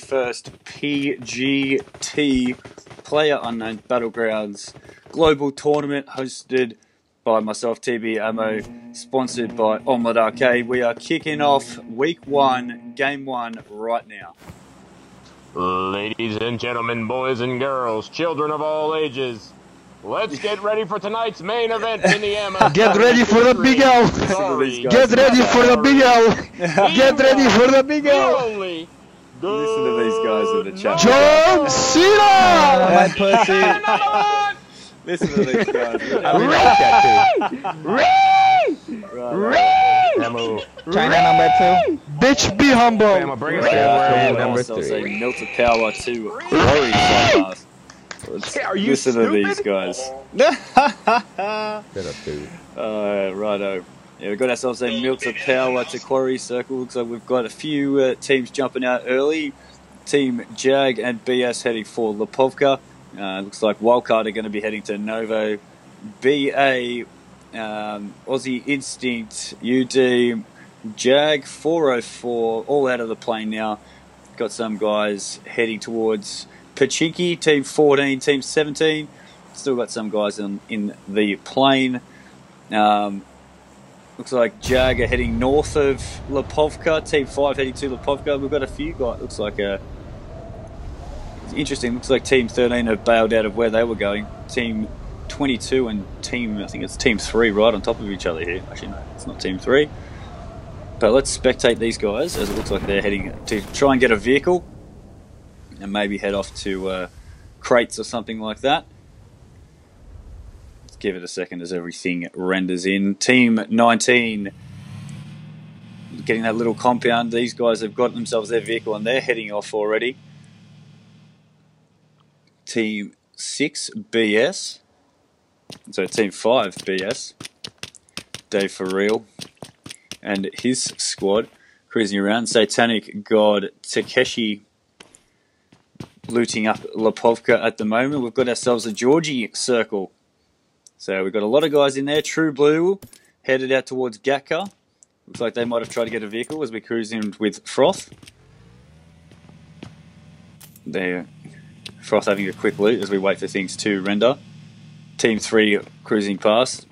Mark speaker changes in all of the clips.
Speaker 1: first PGT Player Unknown Battlegrounds Global Tournament hosted by myself, TB Ammo, sponsored by Omlet Arcade. We are kicking off week 1, game 1 right now.
Speaker 2: Ladies and gentlemen, boys and girls, children of all ages, let's get ready for tonight's main event in the Ammo.
Speaker 3: Get ready for the big L. Get ready for the big L. Get ready for the big L.
Speaker 1: Listen to these guys in the chat.
Speaker 3: John Cena!
Speaker 4: My pussy.
Speaker 1: Listen to these guys.
Speaker 2: Ammo.
Speaker 4: China number 2.
Speaker 3: Bitch, be humble.
Speaker 2: Ammo, bring us in.
Speaker 4: Number
Speaker 1: I'll say
Speaker 4: 3.
Speaker 1: Melted Power to Quarry Podcast.
Speaker 2: Are you
Speaker 1: Listen
Speaker 2: stupid?
Speaker 1: to these guys. Righto. Yeah, we've got ourselves a Melted Power to Quarry Circle. Looks like we've got a few teams jumping out early. Team Jag and BS heading for Lipovka. Looks like Wildcard are going to be heading to Novo. BA, Aussie Instinct, UD, Jag, 404, all out of the plane now. Got some guys heading towards Pachinki, Team 14, Team 17. Still got some guys in the plane. Looks like Jag are heading north of Lipovka. Team 5 heading to Lipovka. We've got a few guys. Looks like it's interesting. Looks like Team 13 have bailed out of where they were going. Team 22 and I think it's Team 3 right on top of each other here. Actually, no, it's not Team 3. But let's spectate these guys as it looks like they're heading to try and get a vehicle and maybe head off to crates or something like that. Let's give it a second as everything renders in. Team 19 getting that little compound. These guys have got themselves their vehicle and they're heading off already. Team 6 BS. So Team 5 BS. Dave for real. And his squad cruising around. Satanic God Takeshi looting up Lipovka at the moment. We've got ourselves a Georgie circle. So we've got a lot of guys in there. True Blue headed out towards Gatka. Looks like they might have tried to get a vehicle as we cruise in with Froth. There, Froth having a quick loot as we wait for things to render. Team 3 cruising past.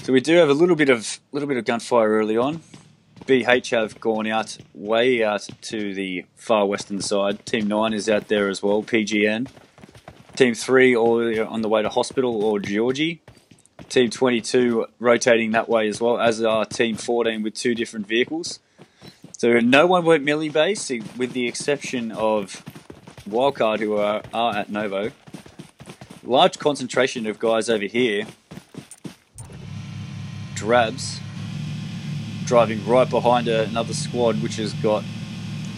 Speaker 1: So we do have a little bit of gunfire early on. BH have gone out way out to the far western side. Team 9 is out there as well. PGN. Team 3 all on the way to Hospital or Georgie. Team 22 rotating that way as well, as are Team 14 with 2 different vehicles. So no one went melee base with the exception of Wildcard, who are at Novo. Large concentration of guys over here. Drabs driving right behind another squad which has got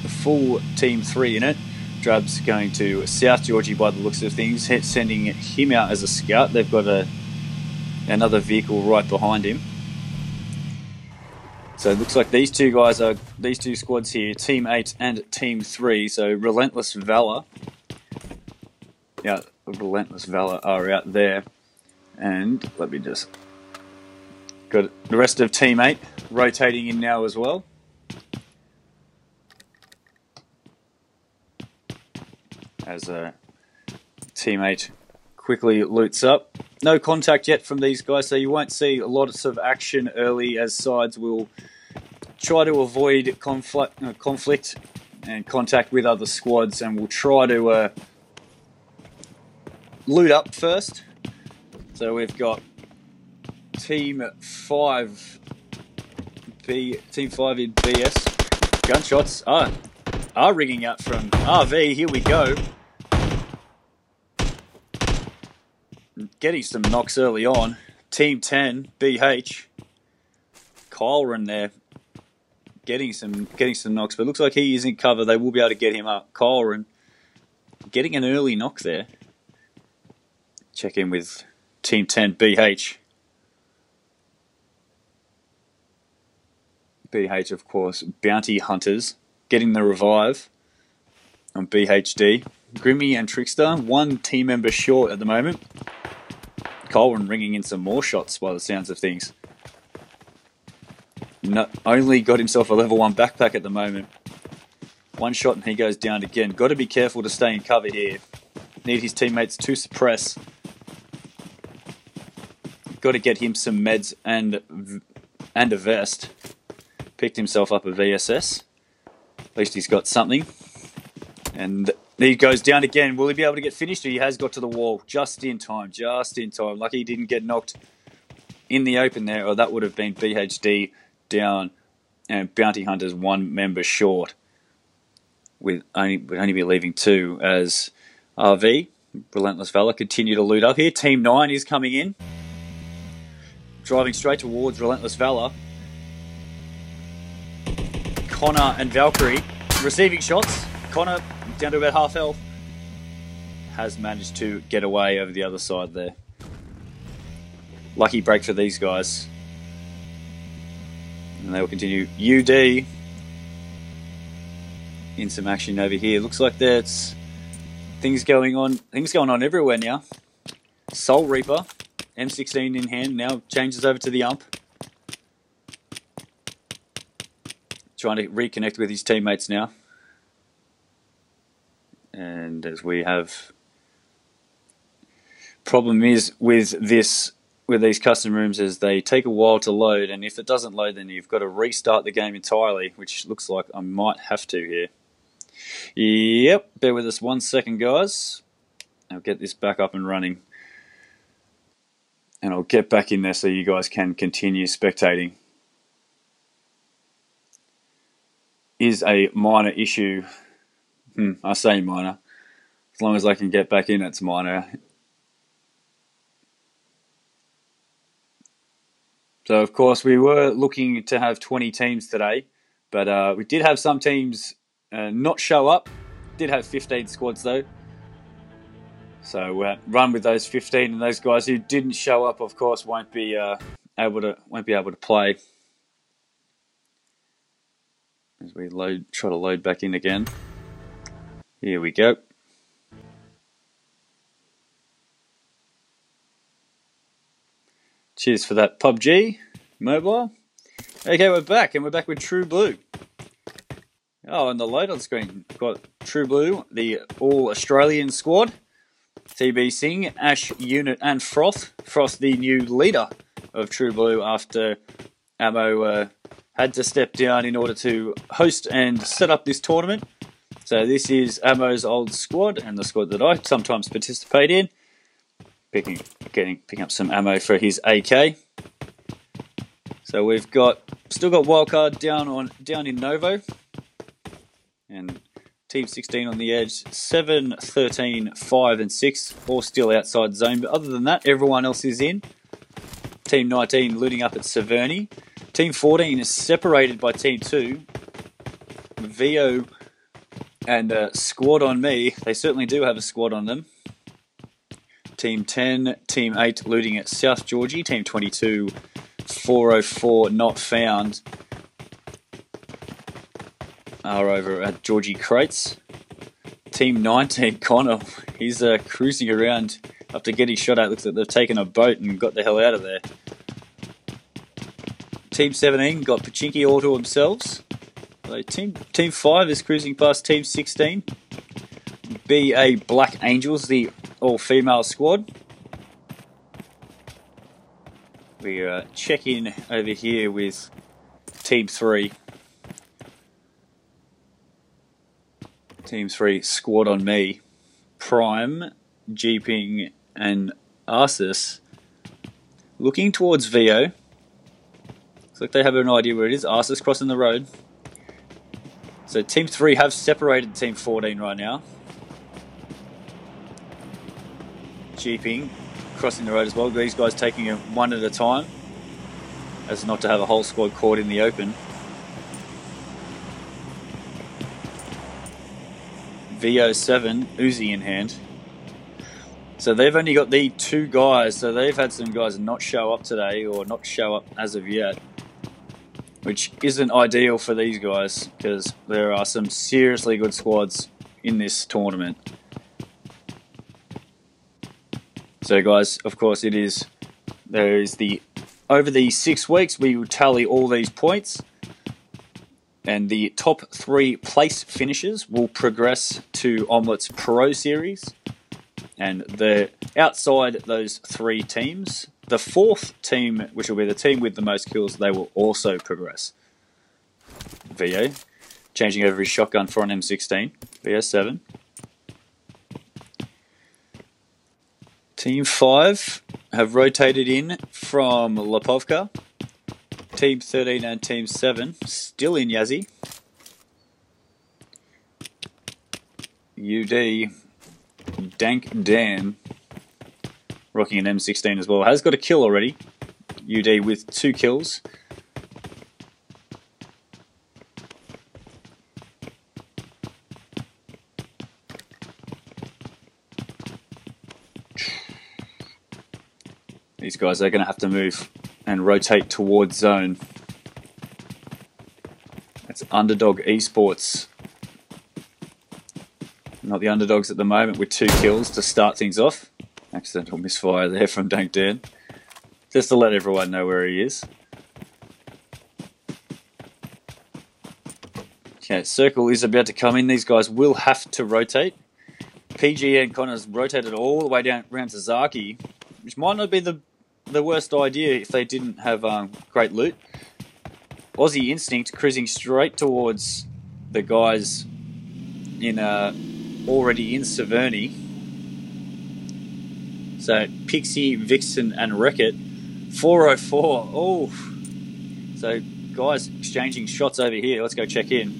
Speaker 1: a full Team 3 in it. Drabs going to South Georgie by the looks of things, sending him out as a scout. They've got another vehicle right behind him. So it looks like these two squads here, Team 8 and Team 3. So Relentless Valour. Yeah, Relentless Valour are out there. And let me just... Got the rest of Team 8 rotating in now as well. As Team 8 quickly loots up. No contact yet from these guys, so you won't see lots of action early as sides will try to avoid conflict and contact with other squads, and will try to loot up first. So we've got Team 5 in BS. Gunshots are ringing out from RV. Here we go. Getting some knocks early on. Team 10 BH. Kyleran there. Getting some knocks, but looks like he is in cover. They will be able to get him up. Kyleran getting an early knock there. Check in with Team 10 BH. BH, of course, Bounty Hunters, getting the revive on BHD. Grimmy and Trickster, 1 team member short at the moment. Colwyn ringing in some more shots by the sounds of things. not only got himself a level 1 backpack at the moment. One shot and he goes down again. Got to be careful to stay in cover here. Need his teammates to suppress. Got to get him some meds and a vest. Picked himself up a VSS. At least he's got something. And he goes down again. Will he be able to get finished? He has got to the wall just in time. Just in time. Lucky he didn't get knocked in the open there, or that would have been BHD down and Bounty Hunters 1 member short. Would only be leaving 2 as RV, Relentless Valour, continue to loot up here. Team 9 is coming in. Driving straight towards Relentless Valour. Connor and Valkyrie receiving shots. Connor, down to about half health, has managed to get away over the other side there. Lucky break for these guys. And they will continue. UD in some action over here. Looks like there's things going on everywhere now. Soul Reaper, M16 in hand, now changes over to the ump. Trying to reconnect with his teammates now. And as we have, problem is with these custom rooms is they take a while to load, and if it doesn't load then you've got to restart the game entirely, which looks like I might have to here. Yep, bear with us 1 second guys. I'll get this back up and running. And I'll get back in there so you guys can continue spectating. Is a minor issue. I say minor. As long as I can get back in, it's minor. So, of course, we were looking to have 20 teams today, but we did have some teams not show up. Did have 15 squads, though. So, we'll run with those 15, and those guys who didn't show up, of course, won't be able to play. As we try to load back in again. Here we go. Cheers for that, PUBG Mobile. Okay, we're back, and we're back with True Blue. Oh, and the load on screen, we've got True Blue, the all-Australian squad. TB Singh, Ash, Unit, and Froth. Froth, the new leader of True Blue after Ammo had to step down in order to host and set up this tournament. So this is Ammo's old squad and the squad that I sometimes participate in. Picking up some ammo for his AK. So we've still got Wildcard down in Novo. And Team 16 on the edge, 7, 13, 5 and 6, all still outside zone. But other than that, everyone else is in. Team 19 looting up at Severny. Team 14 is separated by Team 2. VO and Squad on me. They certainly do have a squad on them. Team 10, Team 8 looting at South Georgie. Team 22, 404 not found. Are over at Georgie Crates. Team 19, Connor, he's cruising around after getting shot at. Looks like they've taken a boat and got the hell out of there. Team 17 got Pachinki all to themselves. So Team 5 is cruising past Team 16. BA Black Angels, the all-female squad. We check in over here with Team 3. Team 3 squad on me. Prime, Jeeping, and Arsis looking towards VO. Looks like they have an idea where it is. Arsis crossing the road. So Team 3 have separated Team 14 right now. Jeeping crossing the road as well. These guys taking it one at a time, as not to have a whole squad caught in the open. VO7, Uzi in hand. So they've only got the 2 guys, so they've had some guys not show up today, or not show up as of yet, which isn't ideal for these guys, because there are some seriously good squads in this tournament. So guys, of course there is the Over the 6 weeks, we will tally all these points, and the top 3 place finishers will progress to Omlet's Pro Series. And outside those 3 teams, the 4th team, which will be the team with the most kills, they will also progress. VO, changing over his shotgun for an M16. VO7. Team 5 have rotated in from Lipovka. Team 13 and Team 7 still in Yazzie. UD, Dank Dan, rocking an M16 as well. Has got a kill already. UD with 2 kills. These guys are going to have to move and rotate towards zone. That's UnderDog eSports. Not the underdogs at the moment with 2 kills to start things off. Accidental misfire there from Dank Dan. Just to let everyone know where he is. Okay, circle is about to come in. These guys will have to rotate. PG and Connor's rotated all the way down around to Zaki, which might not be the worst idea if they didn't have great loot. Aussie Instinct cruising straight towards the guys in already in Severny. So Pixie, Vixen and Wreck-It. 404. Oh, so guys exchanging shots over here. Let's go check in.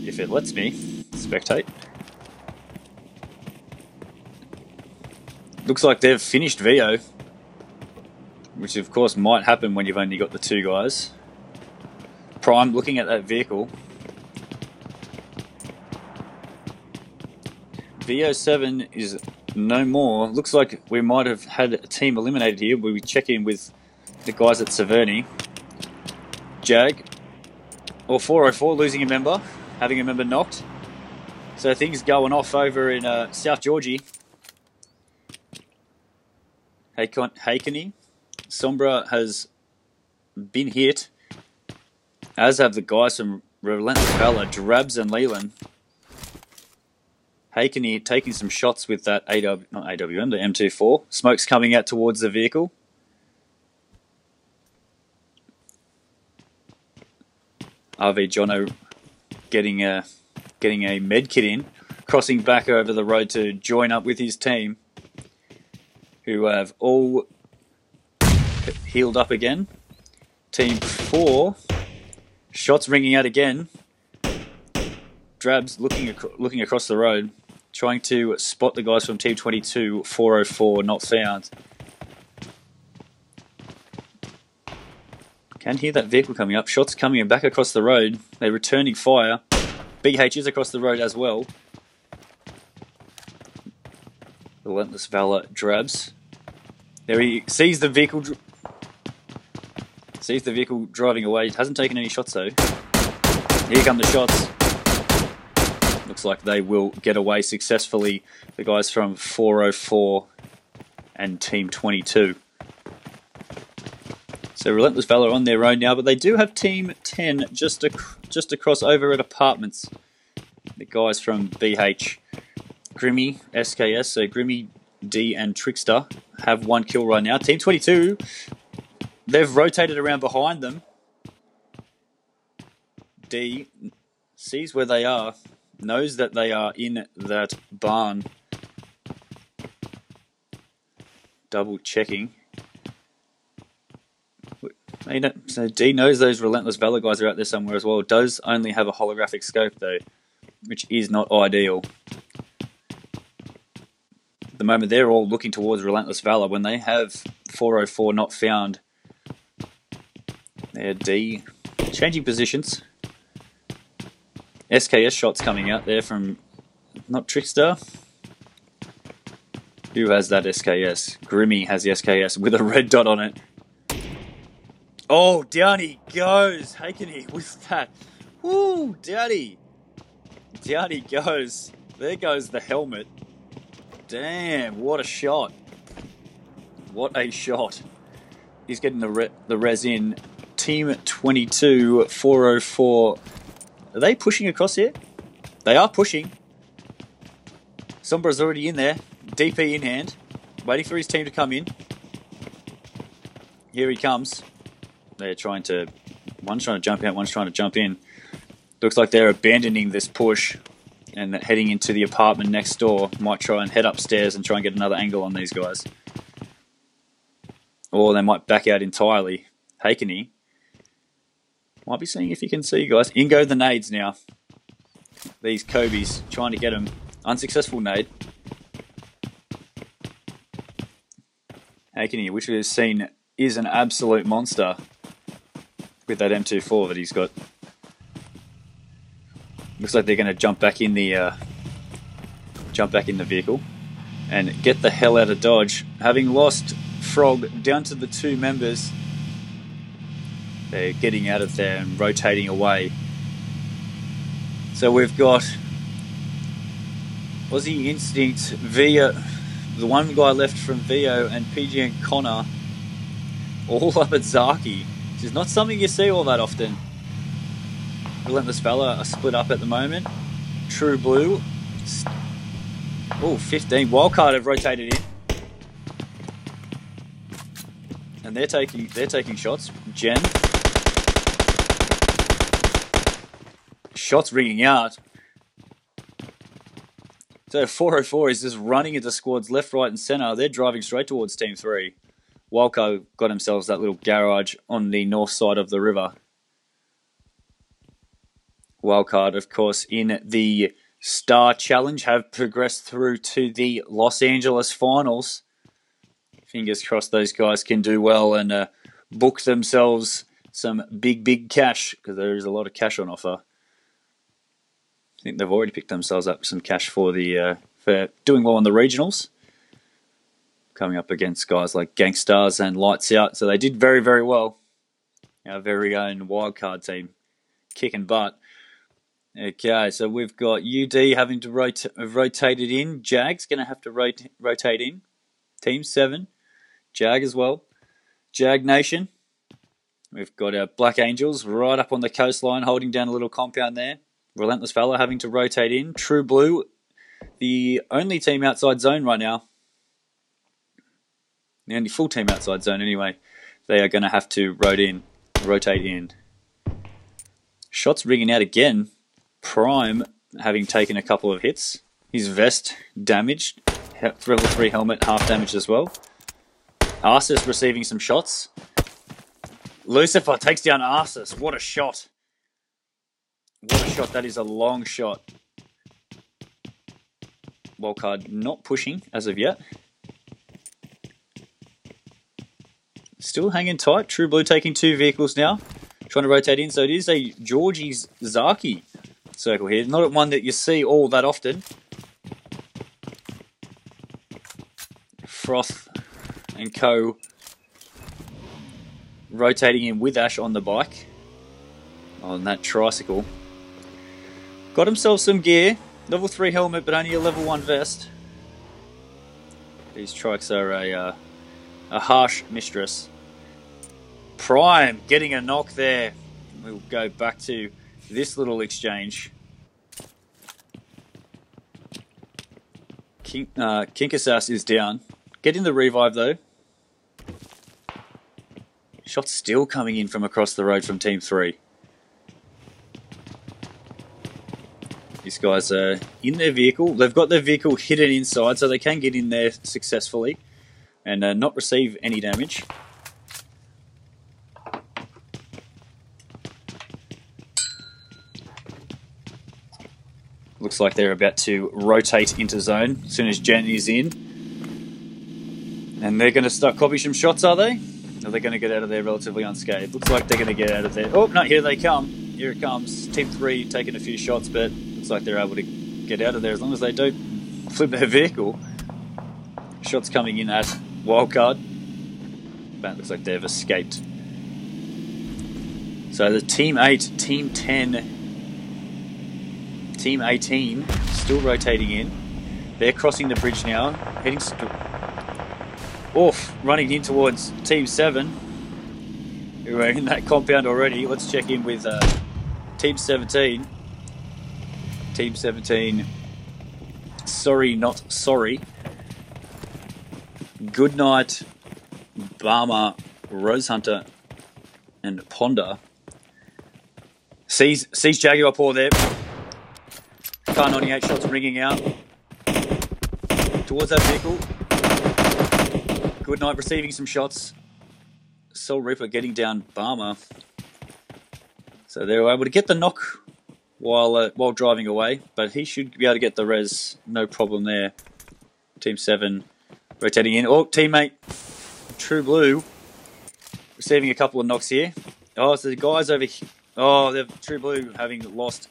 Speaker 1: If it lets me spectate. Looks like they've finished VO, which of course might happen when you've only got the 2 guys. Prime looking at that vehicle. VO7 is no more. Looks like we might have had a team eliminated here. We check in with the guys at Severny. Jag, or 404, losing a member, having a member knocked. So things going off over in South Georgie. Hakeny, Sombra has been hit, as have the guys from Relentless, Valour, Drabs and Leland. Hakeny taking some shots with that the M24. Smoke's coming out towards the vehicle. RV Jono getting a med kit in, crossing back over the road to join up with his team, who have all healed up again. Team 4, shots ringing out again. Drabs looking across the road, trying to spot the guys from Team 22, 404, not found. Can hear that vehicle coming up. Shots coming back across the road. They're returning fire. BH is across the road as well. Relentless, Valour, Drabs. There he sees the vehicle. Sees the vehicle driving away. Hasn't taken any shots though. Here come the shots. Looks like they will get away successfully. The guys from 404 and Team 22. So Relentless, Valour on their own now, but they do have Team 10 just across over at Apartments. The guys from BH, Grimmy, SKS, so Grimmy, D and Trickster have 1 kill right now. Team 22, they've rotated around behind them. D sees where they are, knows that they are in that barn. Double checking. So D knows those Relentless, Valour guys are out there somewhere as well. Does only have a holographic scope though, which is not ideal. At the moment they're all looking towards Relentless, Valour when they have 404 not found. There, D changing positions. SKS shots coming out there from not Trickster. Who has that SKS? Grimmy has the SKS with a red dot on it. Oh, down he goes. Hakeny with that. Woo, down he goes. There goes the helmet. Damn, what a shot. What a shot. he's getting the res in. Team 22, 404. Are they pushing across here? They are pushing. Sombra's already in there. DP in hand. Waiting for his team to come in. Here he comes. They're trying to... One's trying to jump out, one's trying to jump in. Looks like they're abandoning this push and heading into the apartment next door. Might try and head upstairs and try and get another angle on these guys. Or they might back out entirely. Hakeny might be seeing if he can see, guys. In go the nades now. These Kobe's trying to get him. Unsuccessful nade. Hakeny, which we've seen is an absolute monster with that M24 that he's got. Looks like they're going to jump back in the vehicle and get the hell out of Dodge. Having lost Frog down to the 2 members, they're getting out of there and rotating away. So we've got Aussie Instinct, Vio, the one guy left from Vio, and PG and Connor all up at Zaki, which is not something you see all that often. Relentless Valour are split up at the moment. True Blue, 15. Wildcard have rotated in, and they're taking shots. Jen, shots ringing out. So 404 is just running into squads left, right, and centre. They're driving straight towards Team 3. Wildcard got themselves that little garage on the north side of the river. Wildcard, of course, in the Star Challenge, have progressed through to the Los Angeles Finals. Fingers crossed those guys can do well and book themselves some big cash, because there is a lot of cash on offer. I think they've already picked themselves up some cash for doing well on the regionals, coming up against guys like Gangstars and Lights Out. So they did very well. Our very own Wildcard team kicking butt. Okay, so we've got UD having to rotate it in. Jag's going to have to rotate in. Team 7, Jag as well. JagNation. We've got our Black Angels right up on the coastline, holding down a little compound there. Relentless Valour having to rotate in. True Blue, the only team outside zone right now. The only full team outside zone anyway. They are going to have to rotate in. Shots ringing out again. Prime having taken a couple of hits. His vest damaged. Level 3 helmet half damaged as well. Arceus receiving some shots. Lucifer takes down Arceus. What a shot. What a shot. That is a long shot. Wildcard not pushing as of yet. Still hanging tight. True Blue taking 2 vehicles now. Trying to rotate in. So it is a Georgie's Zaki circle here. Not one that you see all that often. Froth and Co. rotating in with Ash on the bike. On that tricycle. Got himself some gear. Level 3 helmet, but only a level 1 vest. These trikes are a harsh mistress. Prime getting a knock there. We'll go back to this little exchange. Kinkasass is down. Getting the revive though. Shots still coming in from across the road from Team 3. These guys are in their vehicle. They've got their vehicle hidden inside, so they can get in there successfully and not receive any damage. Looks like they're about to rotate into zone as soon as Jen is in. And they're going to start copying some shots, are they? Or are they going to get out of there relatively unscathed? Looks like they're going to get out of there. Oh, no, here they come. Here it comes. Team 3 taking a few shots, but looks like they're able to get out of there as long as they don't flip their vehicle. Shots coming in at Wildcard. But it looks like they've escaped. So the Team 8, Team 10, Team 18 still rotating in. They're crossing the bridge now, heading off, running in towards Team 7. We're in that compound already. Let's check in with Team 17. Team 17, sorry, not sorry. Goodnight, Barmer, Rose Hunter, and Ponder. Sees Jaguar Paw there. Car 98 shots ringing out towards that vehicle. Goodnight receiving some shots. Soul Reaper getting down Barmer. So they were able to get the knock while driving away, but he should be able to get the res, no problem there. Team 7 rotating in. Oh, teammate True Blue receiving a couple of knocks here. Oh, so the guys over here. Oh, they've True Blue having lost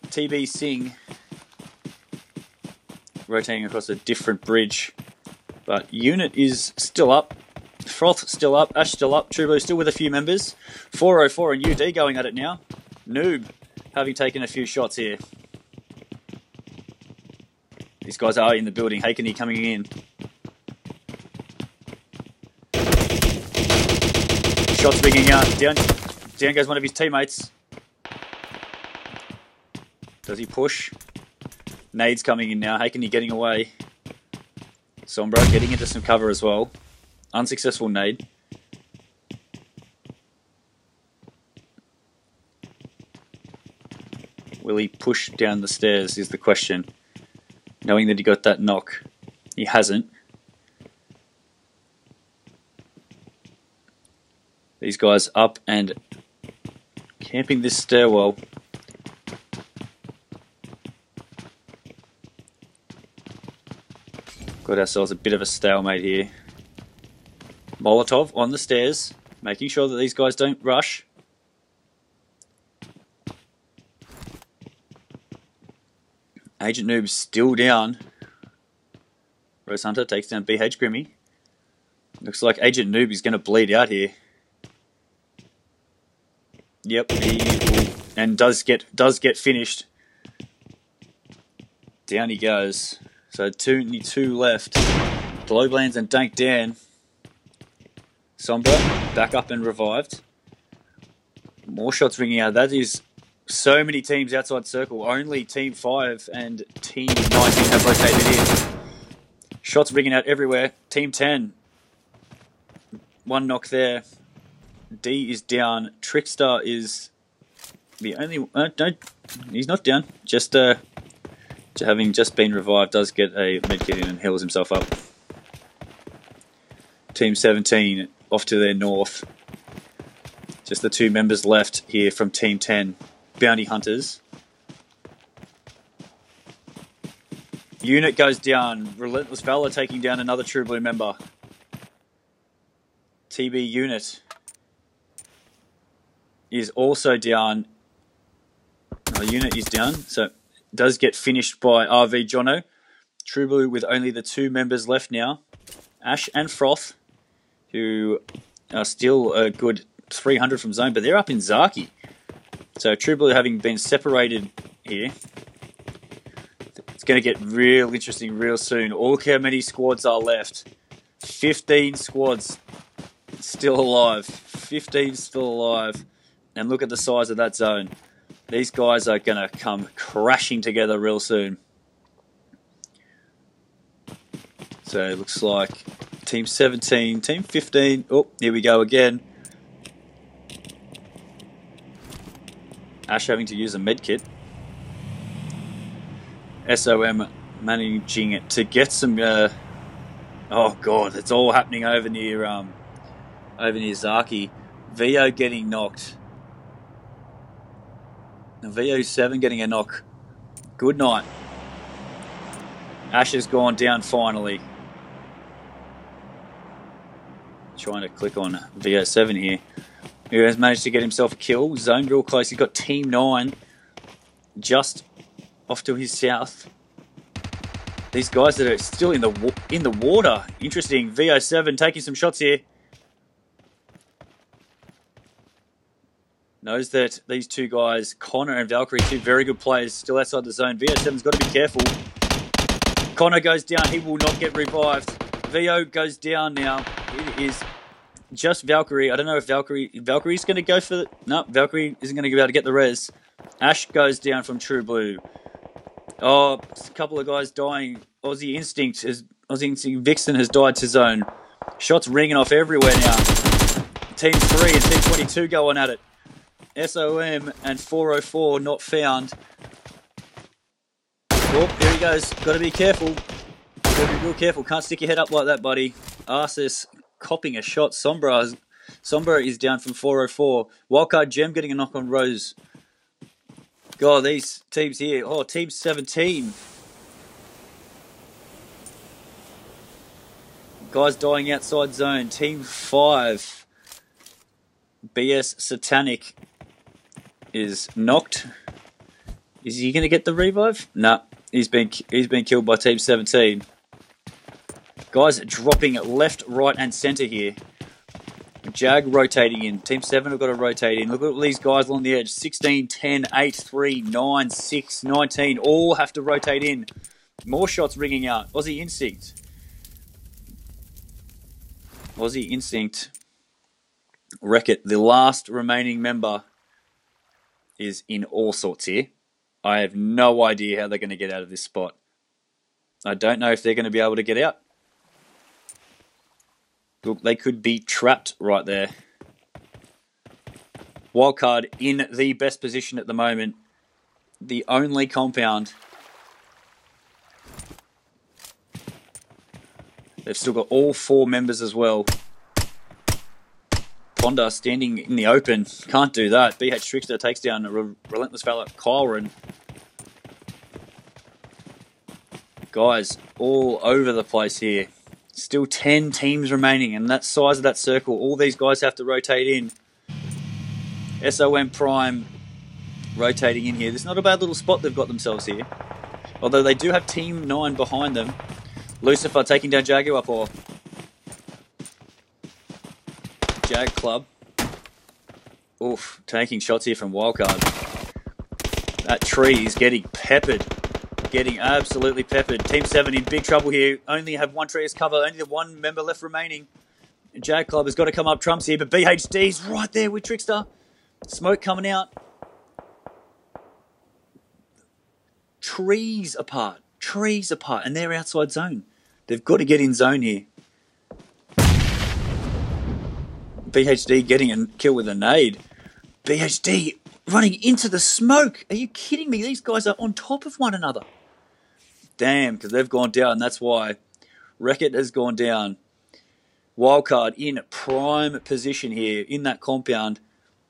Speaker 1: TB Singh, rotating across a different bridge. But Unit is still up. Froth still up. Ash still up. True Blue still with a few members. 404 and UD going at it now. Noob having taken a few shots here. These guys are in the building. Hakeny coming in. Shots ringing out. Down goes one of his teammates. Does he push? Nades coming in now. Hakeny getting away. Sombra getting into some cover as well. Unsuccessful nade. Will he push down the stairs is the question. Knowing that he got that knock. He hasn't. These guys up and camping this stairwell. Got ourselves a bit of a stalemate here. Molotov on the stairs, making sure that these guys don't rush. Agent Noob's still down. Rose Hunter takes down BH Grimmy. Looks like Agent Noob is going to bleed out here. Yep, he will, and does get finished. Down he goes. So only two left. Globlands and Dank Dan. Sombra back up and revived. More shots ringing out. That is so many teams outside circle. Only Team 5 and Team 19 have rotated in. Shots ringing out everywhere. Team 10. One knock there. D is down. Trickstar is the only... no, he's not down. Just having just been revived, does get a medkit in and heals himself up. Team 17 off to their north. Just the two members left here from Team 10. Bounty Hunters. Unit goes down. Relentless Valour taking down another True Blue member. TB Unit is also down. Unit is down, so does get finished by RV Jono. True Blue with only the two members left now. Ash and Froth, who are still a good 300 from zone, but they're up in Zaki. So True Blue having been separated here. It's going to get real interesting real soon. Look how many squads are left. 15 squads still alive. 15 still alive. And look at the size of that zone. These guys are going to come crashing together real soon. So it looks like Team 17, Team 15. Oh, here we go again. Ash having to use a medkit. SOM managing it to get some... oh god, it's all happening over near Zaki. VO getting knocked. VO7 getting a knock. Good night. Ash has gone down finally. Trying to click on VO7 here. Who has managed to get himself a kill. Zone real close. He's got Team 9 just off to his south. These guys that are still in the water. Interesting. VO7 taking some shots here. Knows that these two guys, Connor and Valkyrie, two very good players, still outside the zone. VO7's got to be careful. Connor goes down. He will not get revived. VO goes down now. It is just Valkyrie. I don't know if Valkyrie's going to go for the... No, Valkyrie isn't going to be able to get the res. Ash goes down from True Blue. Oh, a couple of guys dying. Aussie Instinct Vixen has died to zone. Shots ringing off everywhere now. Team 3 and Team 22 going at it. SOM and 404 not found. Oh, there he goes. Got to be careful. Got to be real careful. Can't stick your head up like that, buddy. Arceus copping a shot. Sombra is down from 404. Wildcard Gem getting a knock on Rose. God, these teams here. Oh, Team 17. Guys dying outside zone. Team 5. BS Satanic is knocked. Is he going to get the revive? Nah, he's been killed by Team 17. Guys dropping left, right, and centre here. Jag rotating in. Team 7 have got to rotate in. Look at all these guys along the edge. 16, 10, 8, 3, 9, 6, 19. All have to rotate in. More shots ringing out. Aussie Instinct. Aussie Instinct. Wreck-It. The last remaining member is in all sorts here. I have no idea how they're going to get out of this spot. I don't know if they're going to be able to get out. Look, they could be trapped right there. Wildcard in the best position at the moment. The only compound. They've still got all 4 members as well. Ponda standing in the open. Can't do that. BH Trickster takes down a Relentless Valour. Kyron. Guys, all over the place here. Still 10 teams remaining, and that size of that circle, all these guys have to rotate in. SOM Prime rotating in here. This is not a bad little spot they've got themselves here. Although they do have Team 9 behind them. Lucifer taking down Jaguar. Jag Club. Oof, taking shots here from Wildcard. That tree is getting peppered. Getting absolutely peppered. Team 7 in big trouble here. Only have one tree as cover. Only the one member left remaining. Jag Club has got to come up trumps here, but BHD's right there with Trickster. Smoke coming out. Trees apart. And they're outside zone. They've got to get in zone here. BHD getting a kill with a nade. BHD running into the smoke. Are you kidding me? These guys are on top of one another. Damn, because they've gone down. That's why. Wreck-It has gone down. Wildcard in prime position here in that compound.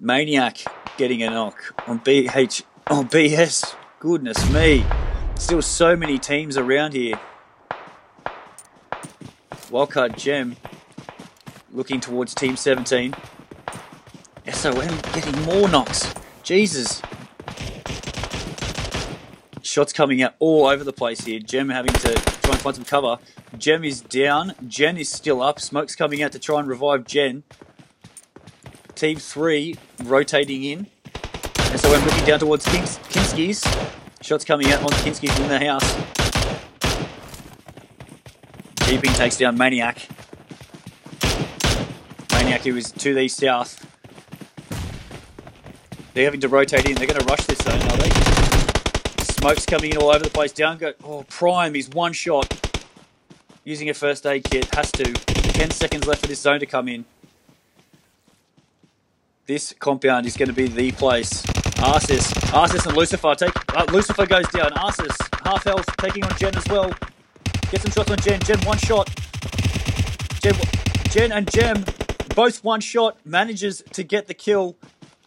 Speaker 1: Maniac getting a knock on BH. Oh, BS. Goodness me. Still so many teams around here. Wildcard Gem looking towards Team 17. SOM getting more knocks. Jesus. Shots coming out all over the place here. Gem having to try and find some cover. Gem is down. Jen is still up. Smoke's coming out to try and revive Jen. Team 3 rotating in. SOM looking down towards Kinski's. Shots coming out on Kinski's in the house. Jeeping takes down Maniac. Maniac who is to the south. They're having to rotate in. They're going to rush this zone, are they? Smoke's coming in all over the place. Down go. Oh, Prime is one shot. Using a first aid kit. Has to. 10 seconds left for this zone to come in. This compound is going to be the place. Arceus and Lucifer. Lucifer goes down. Arceus, half health, taking on Jen as well. Get some shots on Jen. Jen, one shot. Jen and Gem, both one shot. Manages to get the kill.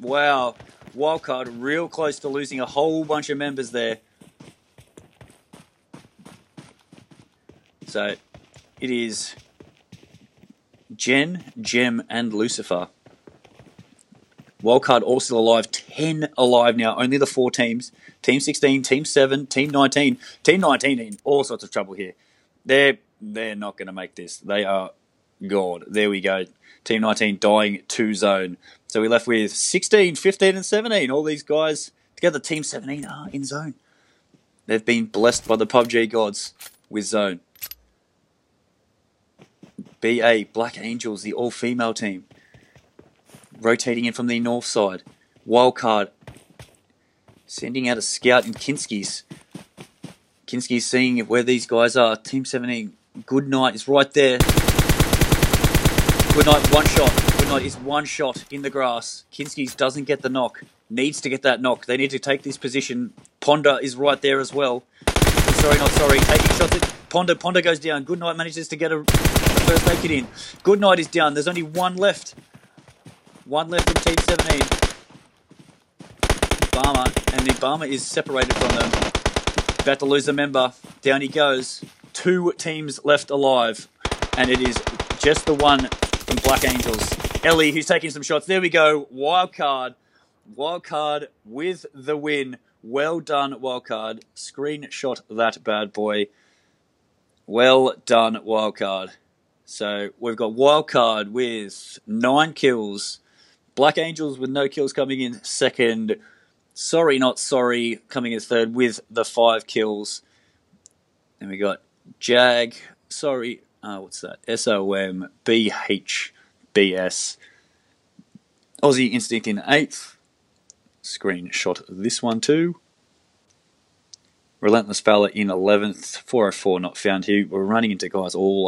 Speaker 1: Wow. Wildcard real close to losing a whole bunch of members there. So, it is Jen, Gem, and Lucifer. Wildcard all still alive. 10 alive now. Only the 4 teams. Team 16, Team 7, Team 19. Team 19 in all sorts of trouble here. They're not going to make this. They are God. There we go. Team 19 dying to zone. So we're left with 16, 15, and 17. All these guys together. Team 17 are in zone. They've been blessed by the PUBG gods with zone. BA, Black Angels, the all-female team. rotating in from the north side. Wildcard sending out a scout in Kinski's. Kinski's seeing where these guys are. Team 17. Goodnight is right there. Goodnight, one shot. Goodnight is one shot in the grass. Kinski's doesn't get the knock. Needs to get that knock. They need to take this position. Ponder is right there as well. Sorry, not sorry. Taking shots at Ponder. Ponder goes down. Goodnight manages to get a first aid kit in. Goodnight is down. There's only one left. One left from Team 17. Barmer. And the Barmer is separated from them. About to lose a member. Down he goes. 2 teams left alive. And it is just the one from Black Angels. Ellie, who's taking some shots. There we go. Wildcard. Wildcard with the win. Well done, Wildcard. Screenshot that bad boy. Well done, Wildcard. So we've got Wildcard with 9 kills. Black Angels with no kills coming in second. Sorry Not Sorry coming in third with the 5 kills. And we got Jag. Sorry. What's that? SOMBHBS. Aussie Instinct in 8th. Screenshot this one too. Relentless Valour in 11th. 404 not found here. We're running into guys all